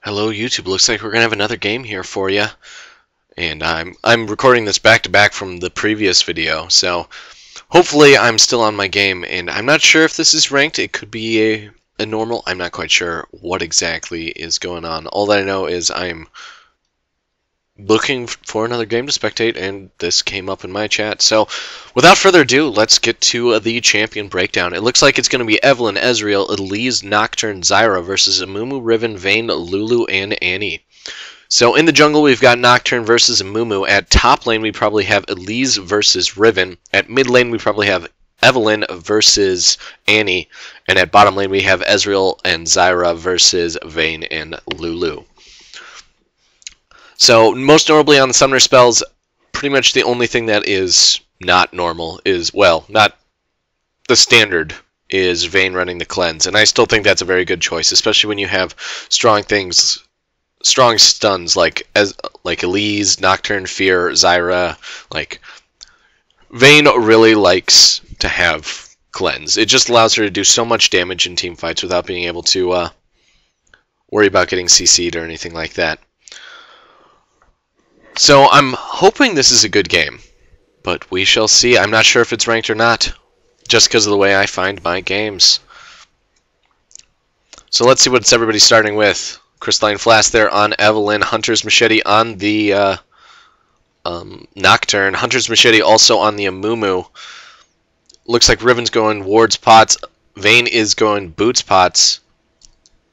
Hello YouTube, looks like we're gonna have another game here for you. And I'm recording this back to back from the previous video, so hopefully I'm still on my game, and I'm not sure if this is ranked. It could be a normal. I'm not quite sure what exactly is going on. All that I know is I'm looking for another game to spectate, and this came up in my chat. So without further ado, let's get to the champion breakdown. It looks like it's going to be Evelynn, Ezreal, Elise, Nocturne, Zyra versus Amumu, Riven, Vayne, Lulu, and Annie. So in the jungle, we've got Nocturne versus Amumu. At top lane, we probably have Elise versus Riven. At mid lane, we probably have Evelynn versus Annie. And at bottom lane, we have Ezreal and Zyra versus Vayne and Lulu. So most notably on the summoner spells, pretty much the only thing that is not normal is, well, not the standard, is Vayne running the cleanse. And I still think that's a very good choice, especially when you have strong stuns like Elise, Nocturne, Fear, Zyra. Like, Vayne really likes to have cleanse. It just allows her to do so much damage in team fights without being able to worry about getting CC'd or anything like that. So I'm hoping this is a good game, but we shall see. I'm not sure if it's ranked or not, just because of the way I find my games. So let's see what everybody's starting with. Crystalline Flask there on Evelynn, Hunter's Machete on the Nocturne, Hunter's Machete also on the Amumu. Looks like Riven's going Ward's Pots, Vayne is going Boots Pots,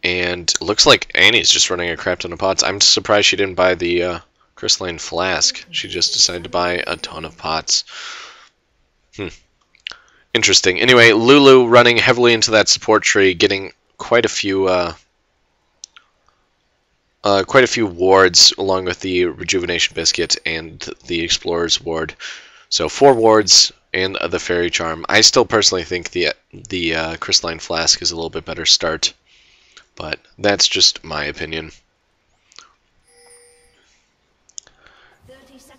and looks like Annie's just running a crap ton of pots. I'm surprised she didn't buy the Crystalline Flask. She just decided to buy a ton of pots. Interesting. Anyway, Lulu running heavily into that support tree, getting quite a few wards along with the Rejuvenation Biscuit and the Explorer's Ward. So 4 wards and the Fairy Charm. I still personally think the Crystalline Flask is a little bit better start, but that's just my opinion.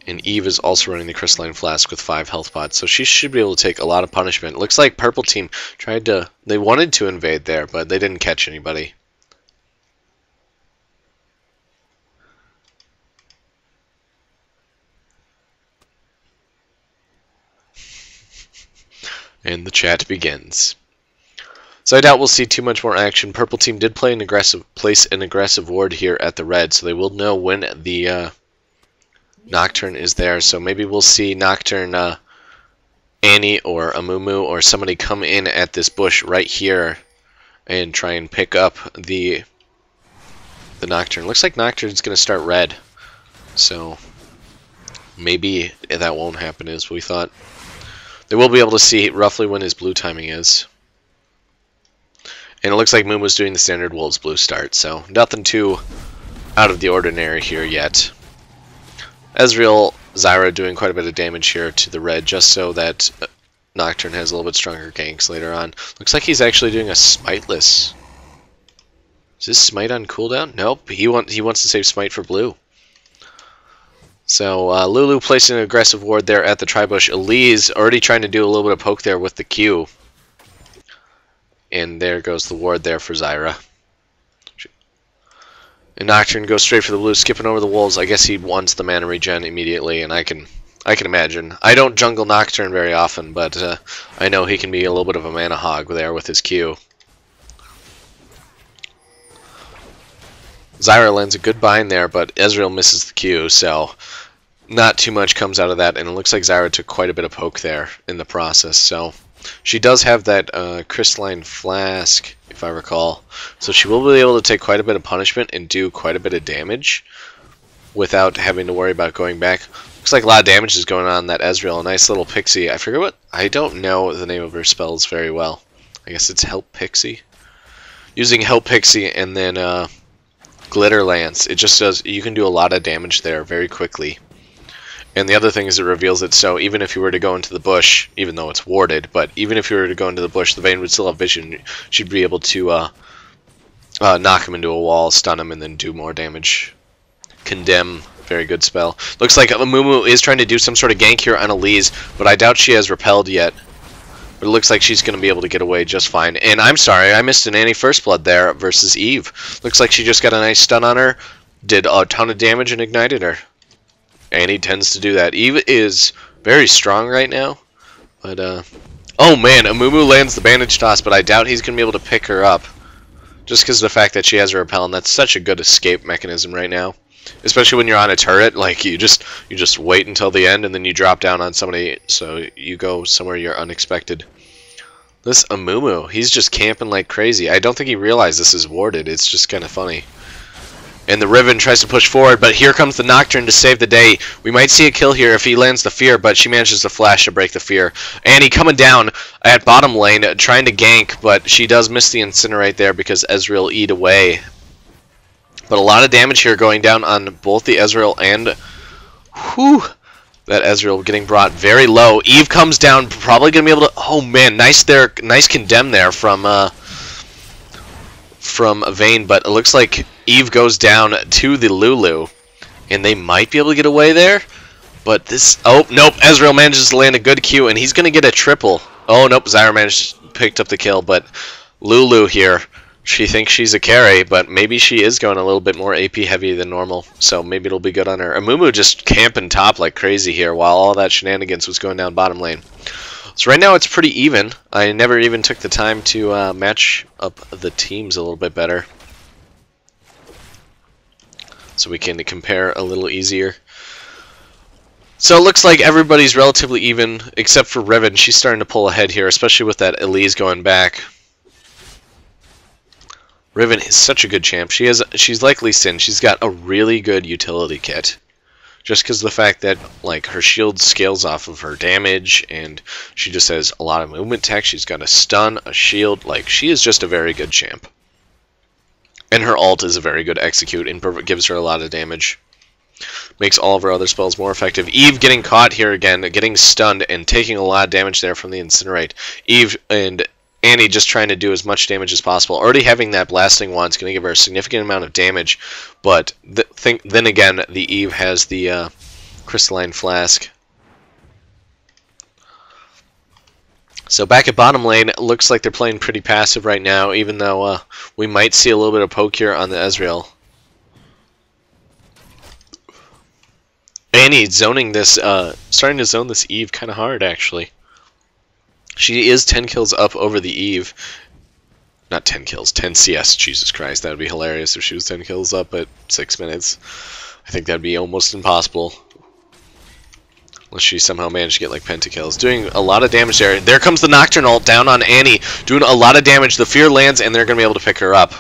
And Eve is also running the Crystalline Flask with 5 health pots, so she should be able to take a lot of punishment. It looks like Purple Team they wanted to invade there, but they didn't catch anybody. And the chat begins. So I doubt we'll see too much more action. Purple Team did place an aggressive ward here at the red, so they will know when the Nocturne is there. So maybe we'll see Nocturne, Annie, or Amumu, or somebody come in at this bush right here and try and pick up the Nocturne. Looks like Nocturne's going to start red, so maybe that won't happen as we thought. They will be able to see roughly when his blue timing is. And it looks like Mumu's doing the standard Wolves blue start, so nothing too out of the ordinary here yet. Ezreal, Zyra doing quite a bit of damage here to the red, just so that Nocturne has a little bit stronger ganks later on. Looks like he's actually doing a smiteless. Is this smite on cooldown? Nope, he wants to save smite for blue. So Lulu placing an aggressive ward there at the Tribush. Elise already trying to do a little bit of poke there with the Q. And there goes the ward there for Zyra. And Nocturne goes straight for the blue, skipping over the wolves. I guess he wants the mana regen immediately, and I can imagine. I don't jungle Nocturne very often, but I know he can be a little bit of a mana hog there with his Q. Zyra lands a good bind there, but Ezreal misses the Q, so not too much comes out of that, and it looks like Zyra took quite a bit of poke there in the process. So she does have that Crystalline Flask, if I recall, so she will be able to take quite a bit of punishment and do quite a bit of damage without having to worry about going back. Looks like a lot of damage is going on that Ezreal. A nice little Pixie. I don't know the name of her spells very well. I guess it's Help Pixie. Using Help Pixie and then Glitter Lance, it just does, you can do a lot of damage there very quickly. And the other thing is it reveals it, so even if you were to go into the bush, even though it's warded, but even if you were to go into the bush, the Vayne would still have vision. She'd be able to knock him into a wall, stun him, and then do more damage. Condemn, very good spell. Looks like Amumu is trying to do some sort of gank here on Elise, but I doubt she has repelled yet. But it looks like she's going to be able to get away just fine. And I'm sorry, I missed an Annie First Blood there versus Eve. Looks like she just got a nice stun on her, did a ton of damage, and ignited her. Annie tends to do that. Eve is very strong right now. But, oh man, Amumu lands the bandage toss, but I doubt he's going to be able to pick her up. Just because of the fact that she has a repel, and that's such a good escape mechanism right now. Especially when you're on a turret, like you just wait until the end and then you drop down on somebody, so you go somewhere you're unexpected. This Amumu, he's just camping like crazy. I don't think he realized this is warded. It's just kind of funny. And the Riven tries to push forward, but here comes the Nocturne to save the day. We might see a kill here if he lands the fear, but she manages to flash to break the fear. Annie coming down at bottom lane, trying to gank, but she does miss the incinerate there because Ezreal eat away. But a lot of damage here going down on both the Ezreal and... Whew! That Ezreal getting brought very low. Eve comes down, probably going to be able to... Oh man, nice condemn there from Vayne, but it looks like Eve goes down to the Lulu, and they might be able to get away there, but this... Oh, nope, Ezreal manages to land a good Q, and he's going to get a triple. Oh, nope, Zyra picked up the kill, but Lulu here, she thinks she's a carry, but maybe she is going a little bit more AP heavy than normal, so maybe it'll be good on her. Amumu just camping top like crazy here while all that shenanigans was going down bottom lane. So right now it's pretty even. I never even took the time to match up the teams a little bit better, so we can compare a little easier. So it looks like everybody's relatively even, except for Riven. She's starting to pull ahead here, especially with that Elise going back. Riven is such a good champ. She's like Lee Sin. She's got a really good utility kit. Just because of the fact that like her shield scales off of her damage, and she just has a lot of movement tech. She's got a stun, a shield. Like, she is just a very good champ. And her ult is a very good execute and gives her a lot of damage. Makes all of her other spells more effective. Eve getting caught here again, getting stunned and taking a lot of damage there from the incinerate. Eve and Annie just trying to do as much damage as possible. Already having that blasting wand is going to give her a significant amount of damage, but then again, the Eve has the crystalline flask. So back at bottom lane, it looks like they're playing pretty passive right now, even though we might see a little bit of poke here on the Ezreal. Annie zoning this, starting to zone this Eve kind of hard, actually. She is 10 kills up over the Eve. Not 10 kills, 10 CS. Jesus Christ, that would be hilarious if she was 10 kills up at 6 minutes. I think that would be almost impossible. Unless she somehow managed to get like pentakills. Doing a lot of damage there. There comes the Nocturne ult down on Annie. Doing a lot of damage. The Fear lands and they're going to be able to pick her up.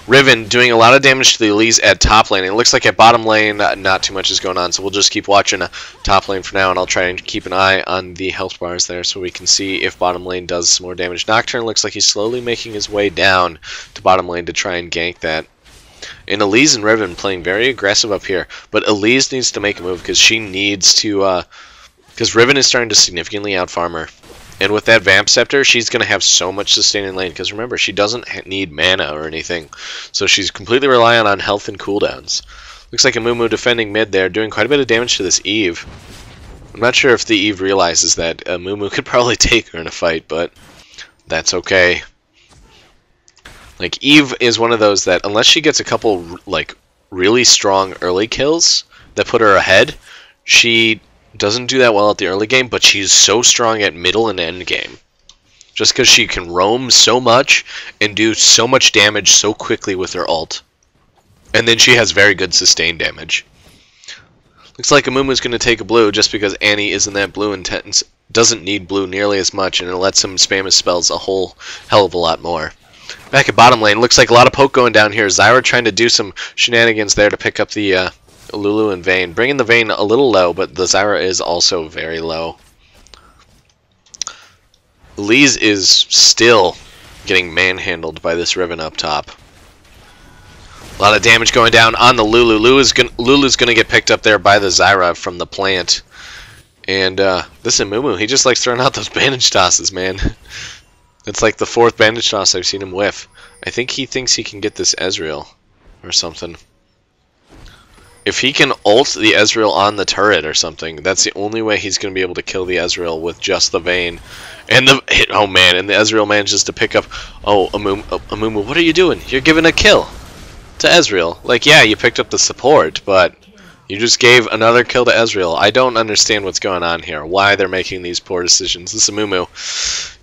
Riven doing a lot of damage to the Elise at top lane. It looks like at bottom lane, not too much is going on, so we'll just keep watching top lane for now, and I'll try and keep an eye on the health bars there so we can see if bottom lane does some more damage. Nocturne looks like he's slowly making his way down to bottom lane to try and gank that. And Elise and Riven playing very aggressive up here, but Elise needs to make a move because she needs to, because Riven is starting to significantly outfarm her. And with that Vamp Scepter, she's going to have so much sustain in lane. Because remember, she doesn't need mana or anything. So she's completely reliant on health and cooldowns. Looks like Amumu defending mid there, doing quite a bit of damage to this Eve. I'm not sure if the Eve realizes that Amumu could probably take her in a fight, but that's okay. Like, Eve is one of those that, unless she gets a couple, like, really strong early kills that put her ahead, she doesn't do that well at the early game, but she's so strong at middle and end game. Just because she can roam so much and do so much damage so quickly with her ult. And then she has very good sustain damage. Looks like Amumu's going to take a blue just because Annie isn't that blue intense. Doesn't need blue nearly as much, and it lets him spam his spells a whole hell of a lot more. Back at bottom lane, looks like a lot of poke going down here. Zyra trying to do some shenanigans there to pick up the Lulu and Vayne. Bringing the Vayne a little low, but the Zyra is also very low. Elise is still getting manhandled by this Riven up top. A lot of damage going down on the Lulu. Lulu's gonna get picked up there by the Zyra from the plant. And this Amumu, he just likes throwing out those bandage tosses, man. It's like the 4th bandage toss I've seen him whiff. I think he thinks he can get this Ezreal or something. If he can ult the Ezreal on the turret or something, that's the only way he's going to be able to kill the Ezreal with just the Vayne. And the oh man, and the Ezreal manages to pick up. Oh, Amumu, what are you doing? You're giving a kill to Ezreal. Like, yeah, you picked up the support, but you just gave another kill to Ezreal. I don't understand what's going on here. Why they're making these poor decisions. This Amumu,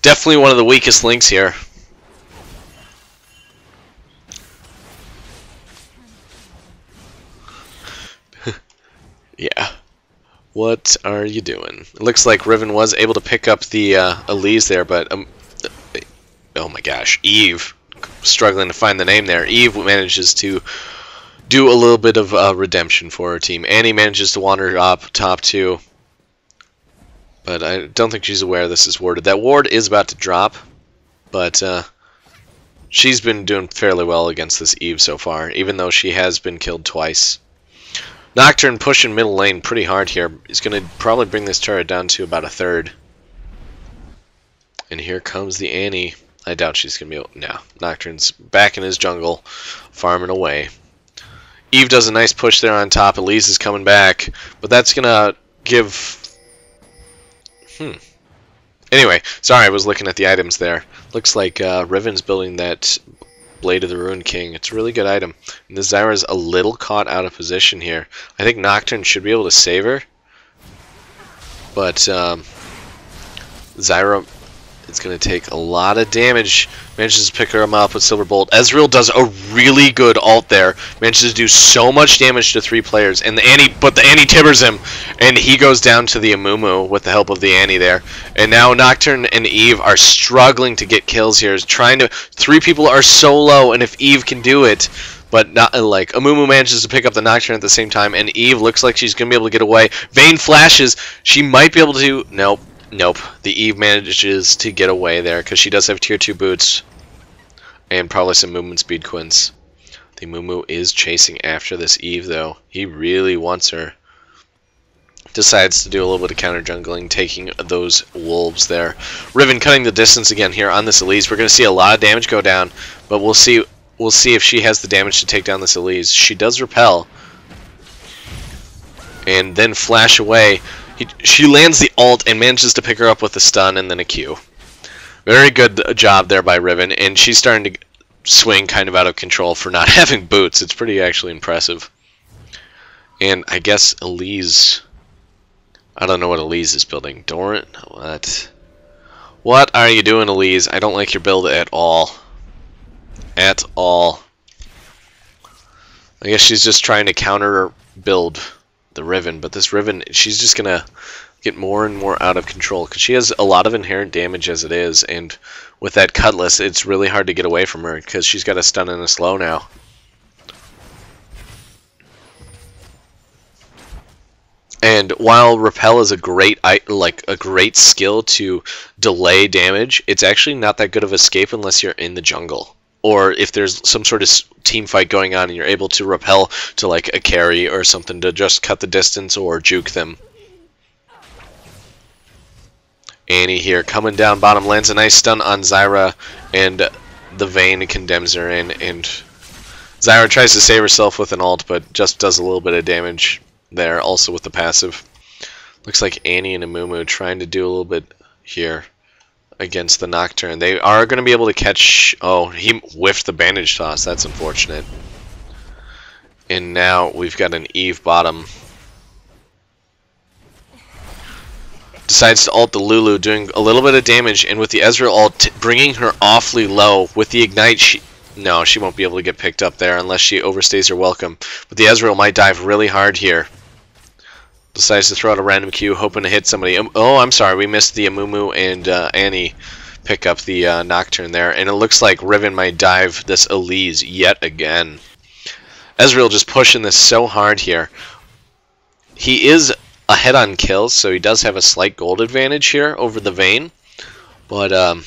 definitely one of the weakest links here. Yeah. What are you doing? It looks like Riven was able to pick up the Elise there, but oh my gosh, Eve, struggling to find the name there. Eve manages to do a little bit of redemption for her team. Annie manages to wander up top too, but I don't think she's aware this is warded. That ward is about to drop, but she's been doing fairly well against this Eve so far, even though she has been killed twice. Nocturne pushing middle lane pretty hard here. He's going to probably bring this turret down to about a third. And here comes the Annie. I doubt she's going to be able... No, Nocturne's back in his jungle, farming away. Eve does a nice push there on top. Elise is coming back, but that's going to give... Anyway, sorry, I was looking at the items there. Looks like Riven's building that Blade of the Ruined King. It's a really good item. And the Zyra's a little caught out of position here. I think Nocturne should be able to save her. But Zyra is going to take a lot of damage. Manages to pick her up with Silver Bolt. Ezreal does a really good ult there. Manages to do so much damage to 3 players. And the Annie tibbers him. And he goes down to the Amumu with the help of the Annie there. And now Nocturne and Eve are struggling to get kills here. 3 people are so low, and if Eve can do it, but not like Amumu manages to pick up the Nocturne at the same time, and Eve looks like she's going to be able to get away. Vayne flashes. She might be able to... Nope. The Eve manages to get away there because she does have tier 2 boots and probably some movement speed quints. The Amumu is chasing after this Eve though. He really wants her. Decides to do a little bit of counter jungling, taking those wolves there. Riven cutting the distance again here on this Elise. We're going to see a lot of damage go down, but we'll see if she has the damage to take down this Elise. She does repel and then flash away. She lands the ult and manages to pick her up with a stun and then a Q. Very good job there by Riven, and she's starting to swing kind of out of control for not having boots. It's pretty actually impressive. And I guess Elise... I don't know what Elise is building. Doran? What? What are you doing, Elise? I don't like your build at all. At all. I guess she's just trying to counter build the Riven, but this Riven, she's just gonna get more and more out of control because she has a lot of inherent damage as it is, and with that Cutlass it's really hard to get away from her because she's got a stun and a slow now. And while repel is a great skill to delay damage, it's actually not that good of escape unless you're in the jungle. Or if there's some sort of team fight going on and you're able to repel to like a carry or something to just cut the distance or juke them. Annie here coming down bottom, lands a nice stun on Zyra, and the Vayne condemns her in, and Zyra tries to save herself with an ult but just does a little bit of damage there also with the passive. Looks like Annie and Amumu trying to do a little bit here against the Nocturne. They are going to be able to catch... Oh, he whiffed the bandage toss. That's unfortunate. And now we've got an Eve bottom. Decides to ult the Lulu, doing a little bit of damage, and with the Ezreal ult, bringing her awfully low. With the Ignite, no, she won't be able to get picked up there unless she overstays her welcome. But the Ezreal might dive really hard here. Decides to throw out a random Q, hoping to hit somebody. Oh, I'm sorry, we missed the Amumu and Annie pick up the Nocturne there. And it looks like Riven might dive this Elise yet again. Ezreal just pushing this so hard here. He is ahead on kills, so he does have a slight gold advantage here over the Vayne. But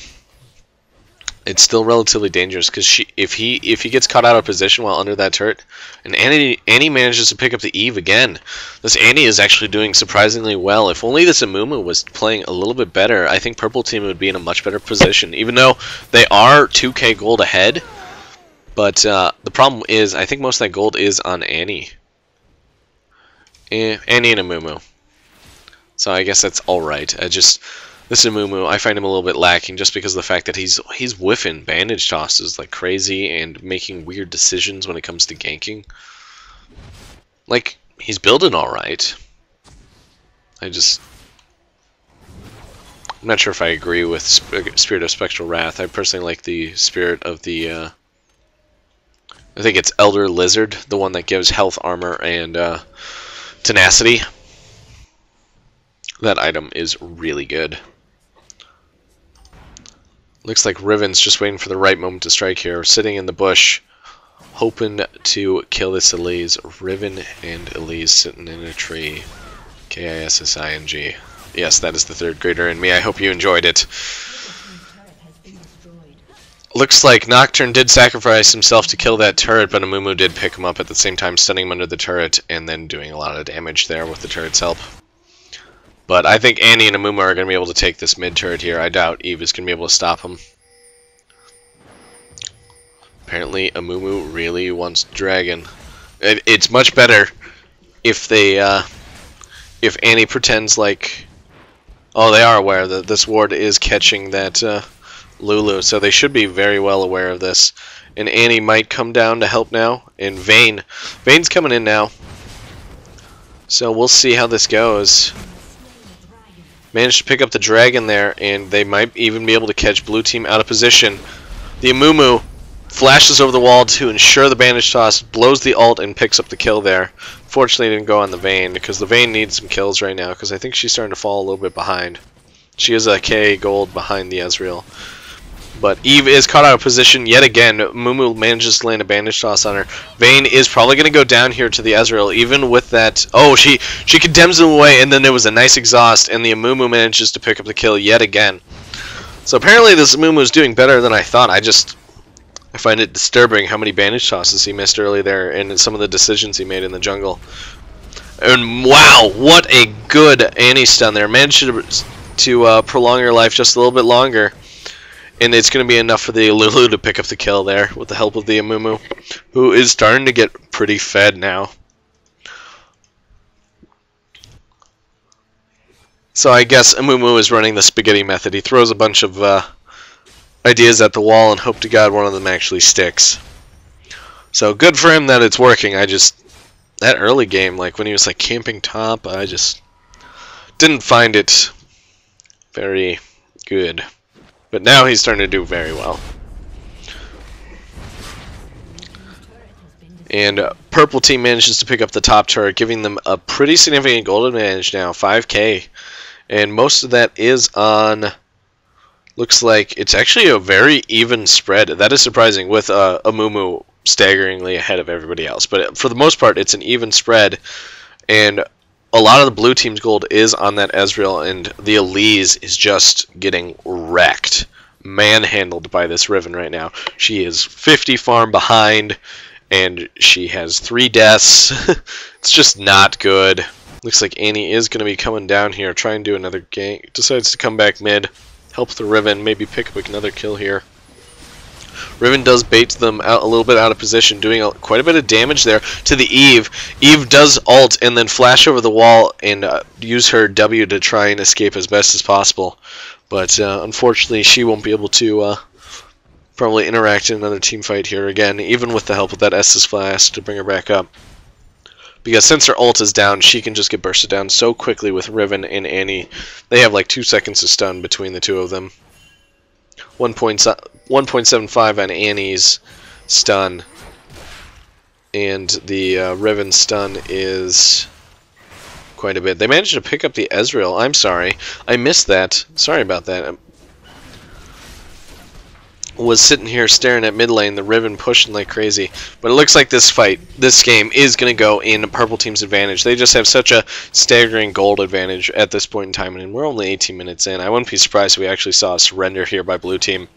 it's still relatively dangerous because if he gets caught out of position while under that turret, and Annie manages to pick up the Eve again. This Annie is actually doing surprisingly well. If only this Amumu was playing a little bit better, I think Purple Team would be in a much better position. Even though they are 2k gold ahead, but the problem is I think most of that gold is on Annie. Annie and Amumu. So I guess that's alright. This Amumu, I find him a little bit lacking just because of the fact that he's whiffing bandage tosses like crazy and making weird decisions when it comes to ganking. Like, he's building alright. I'm not sure if I agree with Spirit of Spectral Wrath. I personally like the Spirit of the, I think it's Elder Lizard, the one that gives health, armor, and tenacity. That item is really good. Looks like Riven's just waiting for the right moment to strike here, sitting in the bush, hoping to kill this Elise. Riven and Elise sitting in a tree. K-I-S-S-I-N-G. Yes, that is the third grader in me. I hope you enjoyed it. Looks like Nocturne did sacrifice himself to kill that turret, but Amumu did pick him up at the same time, stunning him under the turret, and then doing a lot of damage there with the turret's help. But I think Annie and Amumu are going to be able to take this mid turret here. I doubt Eve is going to be able to stop him. Apparently, Amumu really wants Dragon. It's much better if they, if Annie pretends like... Oh, they are aware that this ward is catching that Lulu, so they should be very well aware of this. And Annie might come down to help now. And Vayne's coming in now. So we'll see how this goes. Managed to pick up the Dragon there, and they might even be able to catch blue team out of position. The Amumu flashes over the wall to ensure the bandage toss, blows the ult, and picks up the kill there. Fortunately, didn't go on the Vayne, because the Vayne needs some kills right now, because I think she's starting to fall a little bit behind. She is a K gold behind the Ezreal. But Eve is caught out of position yet again. Mumu manages to land a bandage toss on her. Vayne is probably going to go down here to the Ezreal, even with that... Oh, she condemns him away, and then there was a nice exhaust, and the Amumu manages to pick up the kill yet again. So apparently this Amumu is doing better than I thought. I find it disturbing how many bandage tosses he missed early there, and some of the decisions he made in the jungle. And wow, what a good Annie stun there. Managed to prolong her life just a little bit longer. And it's going to be enough for the Lulu to pick up the kill there with the help of the Amumu, who is starting to get pretty fed now. So I guess Amumu is running the spaghetti method. He throws a bunch of ideas at the wall and hope to God one of them actually sticks. So good for him that it's working. That early game, like when he was like camping top, I just didn't find it very good. But now he's starting to do very well. And purple team manages to pick up the top turret, giving them a pretty significant gold advantage now, 5k. And most of that is on... Looks like it's actually a very even spread. That is surprising, with Amumu staggeringly ahead of everybody else. But for the most part, it's an even spread. And a lot of the blue team's gold is on that Ezreal, and the Elise is just getting wrecked. Manhandled by this Riven right now. She is 50 farm behind, and she has 3 deaths. It's just not good. Looks like Annie is going to be coming down here, trying to do another gank. Decides to come back mid, help the Riven, maybe pick up another kill here. Riven does bait them out a little bit out of position, doing quite a bit of damage there to the Eve. Eve does ult and then flash over the wall and use her W to try and escape as best as possible. But unfortunately, she won't be able to probably interact in another team fight here again, even with the help of that Estus Flask to bring her back up. Because since her ult is down, she can just get bursted down so quickly with Riven and Annie. They have like 2 seconds to stun between the two of them. 1.75 on Annie's stun, and the Riven stun is quite a bit. They managed to pick up the Ezreal. I'm sorry, I missed that. Sorry about that. Was sitting here staring at mid lane, the Riven pushing like crazy. But it looks like this game is going to go in purple team's advantage. They just have such a staggering gold advantage at this point in time, and we're only 18 minutes in. I wouldn't be surprised if we actually saw a surrender here by blue team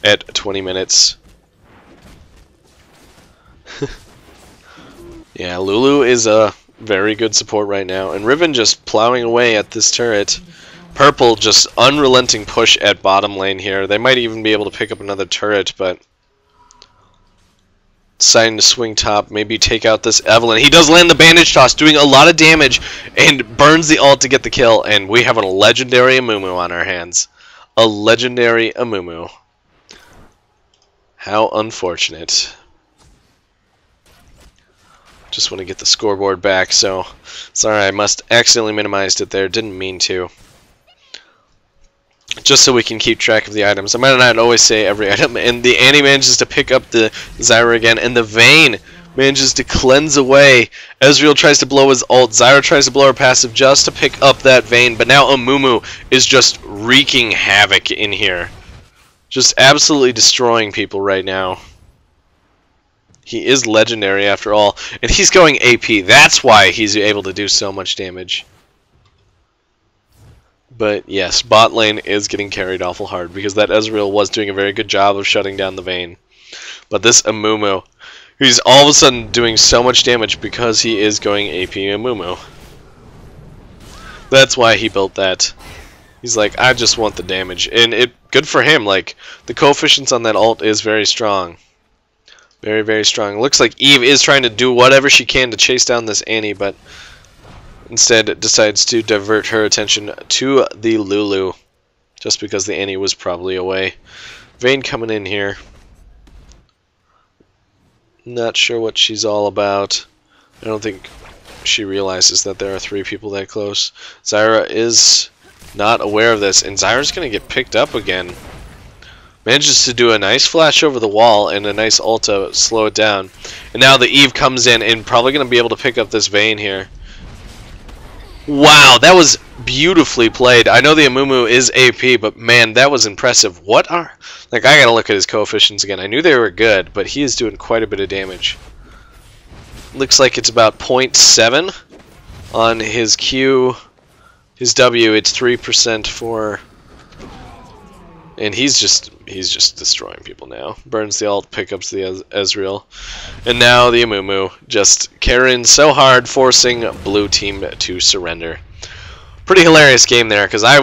at 20 minutes. Yeah, Lulu is a very good support right now, and Riven just plowing away at this turret. Purple just unrelenting push at bottom lane here. They might even be able to pick up another turret, but deciding to swing top, maybe take out this Evelynn. He does land the bandage toss, doing a lot of damage, and burns the ult to get the kill, and we have a legendary Amumu on our hands. A legendary Amumu. How unfortunate. Just want to get the scoreboard back, so sorry, I must accidentally minimized it there, didn't mean to. Just so we can keep track of the items. I might not always say every item. And the Annie manages to pick up the Zyra again. And the Vayne manages to cleanse away. Ezreal tries to blow his ult. Zyra tries to blow her passive just to pick up that Vayne. But now Amumu is just wreaking havoc in here. Just absolutely destroying people right now. He is legendary after all. And he's going AP. That's why he's able to do so much damage. But yes, bot lane is getting carried awful hard because that Ezreal was doing a very good job of shutting down the Vayne. But this Amumu, he's all of a sudden doing so much damage because he is going AP Amumu. That's why he built that. He's like, I just want the damage. And good for him, like, the coefficients on that ult is very strong. Very, very strong. It looks like Eve is trying to do whatever she can to chase down this Annie, but instead decides to divert her attention to the Lulu, just because the Annie was probably away. Vayne coming in here. Not sure what she's all about. I don't think she realizes that there are 3 people that close. Zyra is not aware of this, and Zyra's going to get picked up again. Manages to do a nice flash over the wall and a nice ult to slow it down. And now the Eve comes in and probably going to be able to pick up this Vayne here. Wow, that was beautifully played. I know the Amumu is AP, but man, that was impressive. What are... Like, I gotta look at his coefficients again. I knew they were good, but he is doing quite a bit of damage. Looks like it's about 0.7 on his Q. His W, it's 3% for... And he's just destroying people now. Burns the ult, pickups the Ezreal. And now the Amumu just carrying so hard, forcing blue team to surrender. Pretty hilarious game there, because I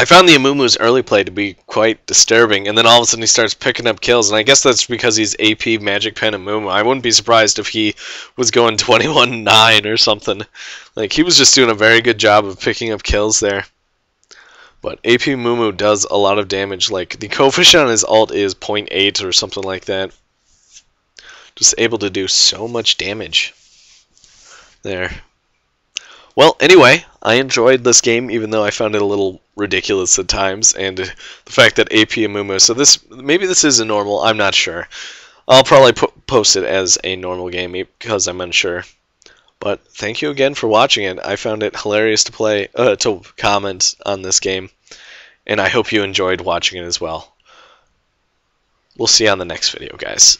found the Amumu's early play to be quite disturbing, and then all of a sudden he starts picking up kills, and I guess that's because he's AP Magic Pen Amumu. I wouldn't be surprised if he was going 21-9 or something. Like, he was just doing a very good job of picking up kills there. But AP Amumu does a lot of damage. Like, the coefficient on his ult is 0.8 or something like that. Just able to do so much damage there. Well, anyway, I enjoyed this game, even though I found it a little ridiculous at times, and the fact that AP Amumu, so maybe this is a normal, I'm not sure. I'll probably post it as a normal game because I'm unsure. But thank you again for watching it. I found it hilarious to play, to comment on this game, and I hope you enjoyed watching it as well. We'll see you on the next video, guys.